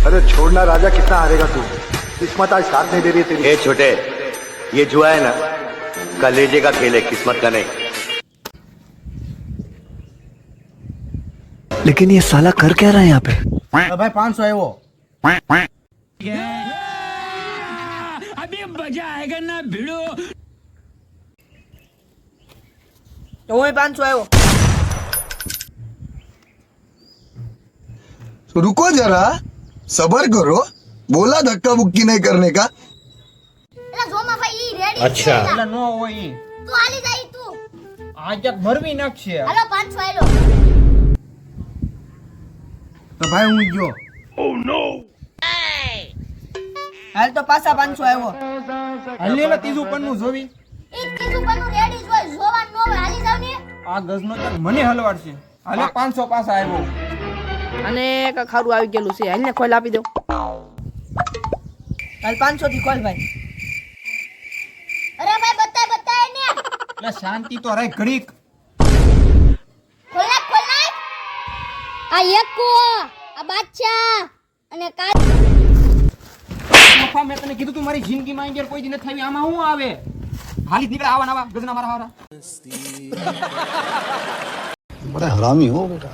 अरे छोड़ना राजा, कितना हारेगा तू? किस्मत आज साथ नहीं दे रही है तेरी। ए छोटे, ये जुआ है ना, कलेजे का खेल है, किस्मत का नहीं। लेकिन ये साला कर क्या रहा है यहाँ पे? भाई 500 है वो। अभी मजा आएगा ना भिड़ो। तो वही 500 है वो। रुको जरा, सबर करो, बोला धक्का बुक्की नहीं करने का। अच्छा એટલે નો હોય ઈ. આ ક્યાંક મરવી નાખશે. તો ભાઈ હું ગયો. હાલ તો પાછા 500 આવ્યો. હાલ લે ત્રીજું પન્નું જોવી. આ ગજનો તો મને હલવાડશે. હાલે 500 પાછા આવ્યો. અને એક ખારું આવી ગયેલું છે. હાલને ખોલ આપી દો. હાલ 500 થી ખોલ ભાઈ. એટલે શાંતિ તો રાખ ઘડીક. આ એકો આ બાદશાહ અને કાલ મફા મેં તને કીધું તું મારી જિંદગીમાં અહીંયા કોઈ દી નથી આવી. આમાં શું આવે? હાલી જ નીકળે આવા નવા ગજના મારા હારા. बड़ा हरामी हो बेटा।